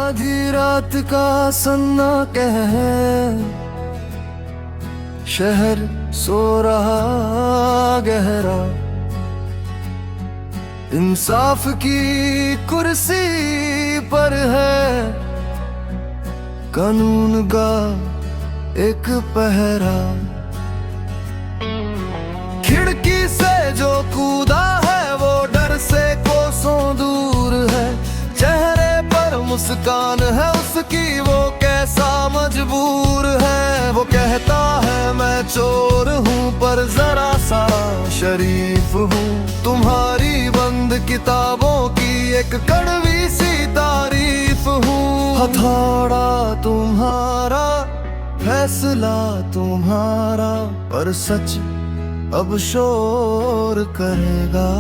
आधी रात का सन्ना कह, शहर सो रहा गहरा, इंसाफ की कुर्सी पर है कानून का एक पहरा। खिड़की से जो कूदा है वो डर से कोसों दूर है, चेहरे पर मुस्कान है उसकी, वो कैसा मजबूर है। वो कहता है मैं चोर हूँ पर जरा सा शरीफ हूँ, तुम्हारी बंद किताबों की एक कड़वी सी तारीफ हूँ। हथौड़ा तुम्हारा, फैसला तुम्हारा, पर सच अब शोर करेगा।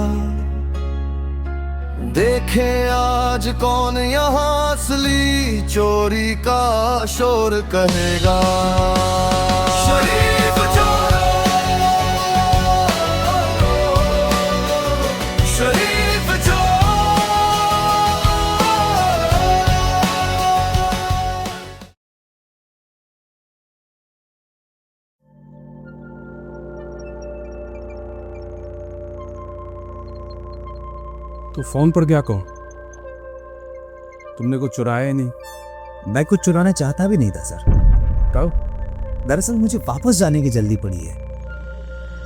देखे आज कौन यहाँ असली चोरी का शोर कहेगा। शरीफ चोरों, शरीफ चोरों। तो फोन पर क्या कहो? तुमने कुछ चुराया ही नहीं। मैं कुछ चुराना चाहता भी नहीं था सर। कब? दरअसल मुझे वापस जाने की जल्दी पड़ी है।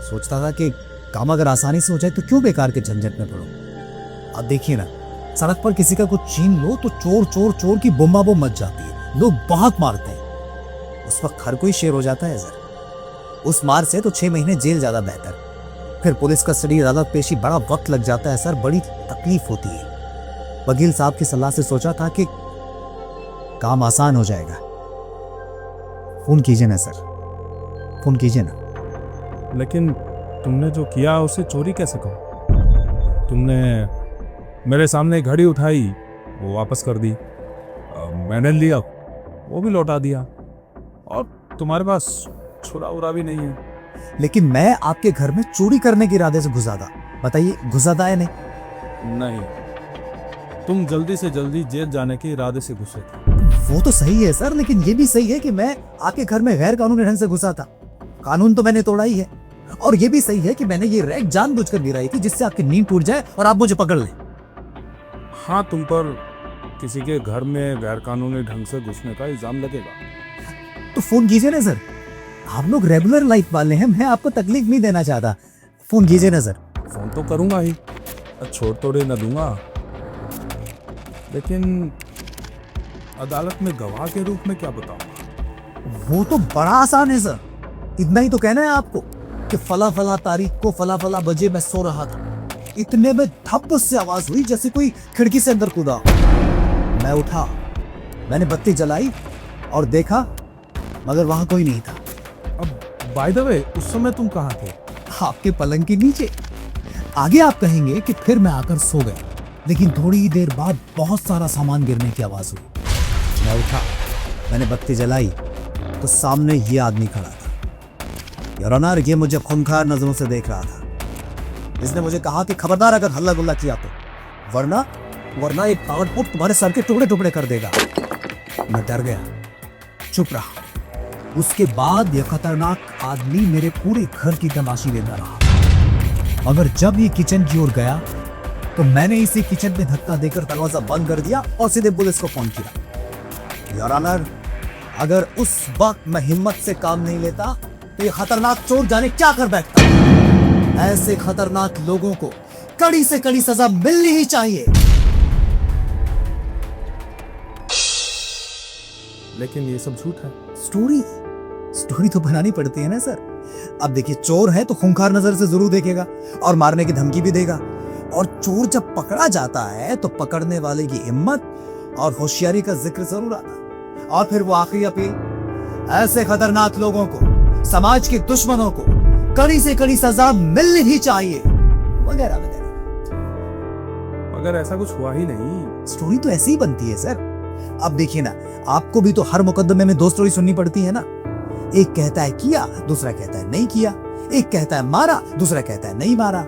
सोचता था कि काम अगर आसानी से हो जाए तो क्यों बेकार के झंझट में पड़ो। अब देखिए ना, सड़क पर किसी का कुछ छीन लो तो चोर चोर चोर की बुम्मा बुम मच जाती है, लोग बहुत मारते हैं। उस वक्त हर कोई शेर हो जाता है सर। उस मार से तो 6 महीने जेल ज्यादा बेहतर। फिर पुलिस कस्टडी, अदालत पेशी, बड़ा वक्त लग जाता है सर, बड़ी तकलीफ होती है। वकील साहब की सलाह से सोचा था कि काम आसान हो जाएगा। फोन कीजिए ना सर, फोन कीजिए ना। लेकिन तुमने जो किया उसे चोरी कैसे कहो? तुमने मेरे सामने एक घड़ी उठाई, वो वापस कर दी, मैंने लिया, वो भी लौटा दिया, और तुम्हारे पास छुरा उरा भी नहीं है। लेकिन मैं आपके घर में चोरी करने के इरादे से घुसा था। बताइए घुसा था या नहीं? नहीं, तुम जल्दी से जल्दी जेल जाने के इरादे से घुसे थे। वो तो सही है सर, लेकिन ये भी सही है कि मैं आपके घर में गैर कानूनी ढंग से घुसा था। कानून तो मैंने तोड़ा ही है। और ये भी सही है कि मैंने ये रैक जानबूझकर गिराई थी जिससे आपकी नींद टूट जाए और आप मुझे पकड़ लें। हाँ, तुम पर किसी के घर में गैर कानूनी ढंग से घुसने का इल्जाम लगेगा। तो फोन कीजिए ना सर, आप लोग रेगुलर लाइफ वाले हैं, मैं आपको तकलीफ नहीं देना चाहता। फोन कीजिए ना सर। फोन तो करूंगा ही, छोड़ तोड़े न दूंगा, लेकिन अदालत में गवाह के रूप में क्या बताऊंगा? वो तो बड़ा आसान है सर। इतना ही तो कहना है आपको कि फला फला तारीख को फला फला बजे मैं सो रहा था, इतने में धप से आवाज हुई जैसे कोई खिड़की से अंदर कूदा। मैं उठा, मैंने बत्ती जलाई और देखा, मगर वहां कोई नहीं था। अब बाय द वे, उस समय तुम कहाँ थे? आपके पलंग के नीचे। आगे आप कहेंगे कि फिर मैं आकर सो गया, लेकिन थोड़ी ही देर बाद बहुत सारा सामान गिरने की आवाज हुई। मैं उठा, मैंने बत्ती जलाई तो सामने ये आदमी खड़ा था। योर ऑनर, ये मुझे खूंखार नजरों से देख रहा था। इसने मुझे कहा कि खबरदार अगर हल्ला गुल्ला किया तो वरना एक पावरपुट तुम्हारे सर के टुकड़े टुकड़े कर देगा। मैं डर गया, चुप रहा। उसके बाद यह खतरनाक आदमी मेरे पूरे घर की तलाशी लेता रहा, मगर जब ये किचन की ओर गया तो मैंने इसी किचन में धक्का देकर दरवाजा बंद कर दिया और सीधे पुलिस को फोन किया। योर ऑनर, अगर उस वक्त मैं हिम्मत से काम नहीं लेता तो ये खतरनाक चोर जाने क्या कर बैठता। ऐसे खतरनाक लोगों को कड़ी से कड़ी सजा मिलनी ही चाहिए। लेकिन ये सब झूठ है। स्टोरी तो बनानी पड़ती है ना सर। अब देखिए, चोर है तो खूंखार नजर से जरूर देखेगा और मारने की धमकी भी देगा। और चोर जब पकड़ा जाता है तो पकड़ने वाले की हिम्मत और होशियारी का जिक्र जरूर आता है। और फिर वो आखिरी अपील, ऐसे खतरनाक लोगों को, समाज के दुश्मनों को कड़ी से कड़ी सजा मिलनी ही चाहिए, वगैरह वगैरह। मगर ऐसा कुछ हुआ ही नहीं। स्टोरी तो ऐसे ही बनती है सर। अब देखिए ना, आपको भी तो हर मुकदमे में 2 स्टोरी सुननी पड़ती है ना। एक कहता है किया, दूसरा कहता है नहीं किया। एक कहता है मारा, दूसरा कहता है नहीं मारा।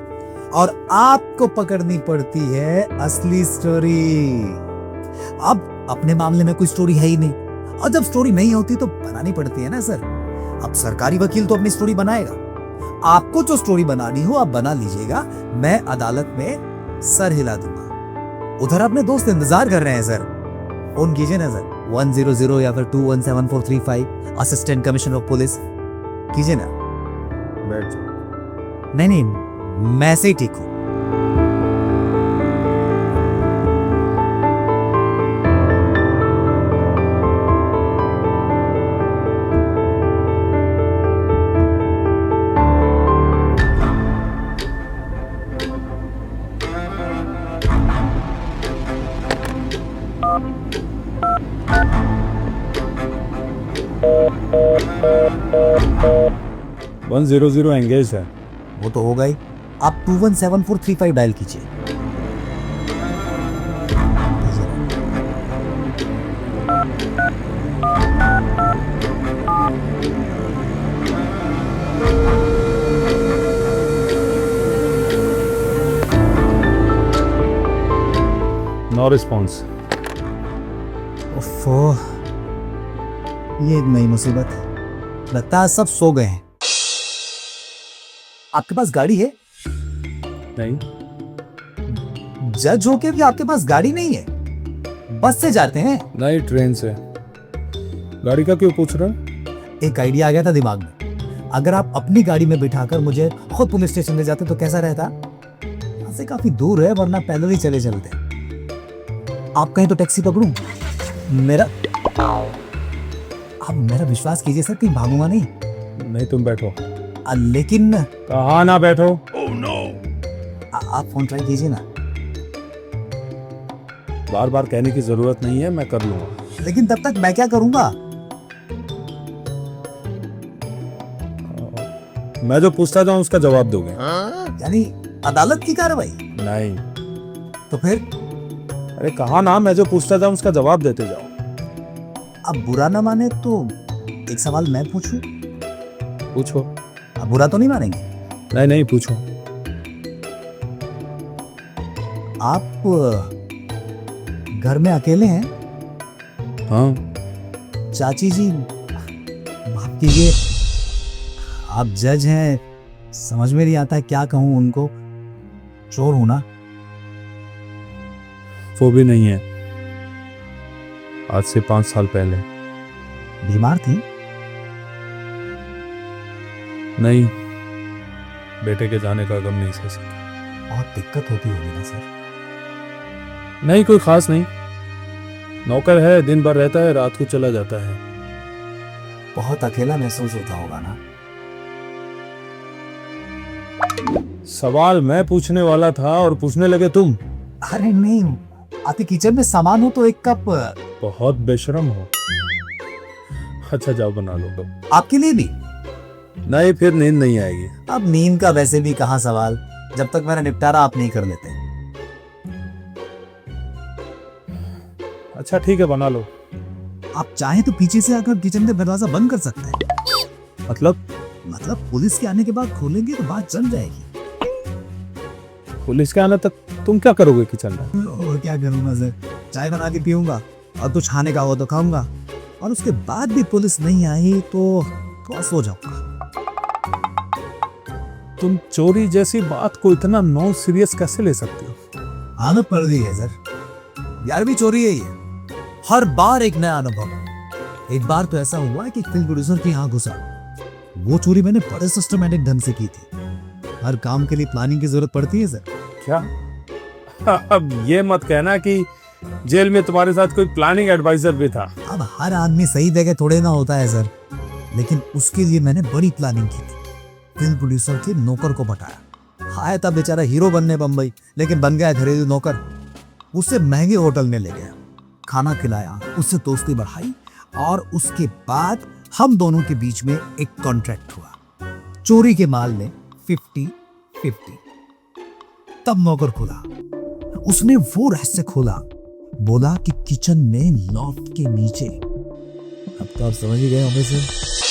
और आपको पकड़नी पड़ती है असली स्टोरी। अब अपने मामले में कोई स्टोरी है ही नहीं, और जब स्टोरी नहीं होती तो बनानी पड़ती है ना सर। अब सरकारी वकील तो अपनी स्टोरी बनाएगा, आपको जो स्टोरी बनानी हो आप बना लीजिएगा, मैं अदालत में सर हिला दूंगा। उधर अपने दोस्त इंतजार कर रहे हैं सर, फोन कीजिए ना सर 100 या फिर 217435 असिस्टेंट कमिश्नर ऑफ पुलिस कीजिए ना। बैठ जाओ। नहीं नहीं, मैं ऐसे ही ठीक हूँ। वन 100 एंगेज है। वो तो होगा ही, आप 217435 डायल कीजिए। No response. ओफो, ये एक नई मुसीबत। लगता है सब सो गए हैं। आपके पास गाड़ी है? नहीं, जज होके भी आपके पास गाड़ी नहीं है? बस से जाते हैं? नहीं ट्रेन से। गाड़ी का क्यों पूछ रहा? एक आइडिया आ गया था दिमाग में। अगर आप अपनी गाड़ी में बिठाकर मुझे खुद पुलिस स्टेशन ले जाते तो कैसा रहता? यहाँ से काफी दूर है, वरना पैदल ही चले चलते। आप कहें तो टैक्सी पकड़ूं? मेरा आप मेरा विश्वास कीजिए सर, कहीं भागूंगा नहीं। नहीं, तुम बैठो। लेकिन कहा ना बैठो। आप फोन ट्राई कीजिए ना। बार बार कहने की जरूरत नहीं है, मैं कर लूंगा। लेकिन तब तक मैं क्या करूंगा? मैं जो पूछता जाऊं उसका जवाब दोगे? यानी अदालत की कार्रवाई? नहीं। तो फिर? अरे कहा ना, मैं जो पूछता जाऊं उसका जवाब देते जाओ। अब बुरा ना माने तो एक सवाल मैं पूछूं? पूछो। अब बुरा तो नहीं मानेंगे? नहीं नहीं, पूछो। आप घर में अकेले हैं? हाँ। चाची जी माफ कीजिए, आप जज हैं, समझ में नहीं आता क्या कहूं उनको। चोर हूं ना? वो भी नहीं है। आज से 5 साल पहले। बीमार थी? नहीं, बेटे के जाने का गम नहीं सह सका। बहुत दिक्कत होती होगी ना सर? नहीं, कोई खास नहीं। नौकर है, दिन भर रहता है, रात को चला जाता है। बहुत अकेला महसूस होता होगा ना? सवाल मैं पूछने वाला था और पूछने लगे तुम। अरे नहीं, आपके किचन में सामान हो तो एक कप। बहुत बेशरम हो। अच्छा जाओ, बना लो तो। आपके लिए भी? नहीं, फिर नींद नहीं आएगी। अब नींद का वैसे भी कहाँ सवाल, जब तक मेरा निपटारा आप नहीं कर लेते। अच्छा ठीक है, बना लो। आप चाहे तो पीछे से आकर किचन का दरवाजा बंद कर सकते हैं। मतलब पुलिस के आने के बाद खोलेंगे तो बात जम जाएगी। पुलिस के आने तक तुम क्या करोगे किचन में? और क्या करूंगा सर, चाय बना के पीऊंगा और कुछ खाने का हो तो खाऊंगा, और उसके बाद भी पुलिस नहीं आई तो थोड़ा सो जाऊंगा। तुम चोरी जैसी बात को इतना नॉन सीरियस कैसे ले सकते हो? आदत पड़ गई है सर, यार भी चोरी है ये, हर बार एक नया अनुभव। एक बार तो ऐसा हुआ कि फिल्म प्रोड्यूसर के यहाँ घुसा। वो चोरी मैंने बड़े सिस्टमैटिक ढंग से की थी। हर काम के लिए प्लानिंग की जरूरत पड़ती है सर। क्या? अब ये मत कहना कि जेल में तुम्हारे साथ कोई प्लानिंग एडवाइजर भी था। अब हर आदमी सही जगह थोड़े ना होता है सर, लेकिन उसके लिए मैंने बड़ी प्लानिंग की थी। फिल्म प्रोड्यूसर के नौकर को पटाया। आया था बेचारा हीरो बनने बम्बई, लेकिन बन गया घरेलू नौकर। उसे महंगे होटल में ले गया, खाना खिलाया, उससे दोस्ती बढ़ाई, और उसके बाद हम दोनों के बीच में एक कॉन्ट्रैक्ट हुआ, चोरी के माल में 50-50। तब नौकर खुला, उसने वो रहस्य खोला, बोला कि किचन में लॉफ्ट के नीचे। अब तो आप समझ ही गए होंगे सर।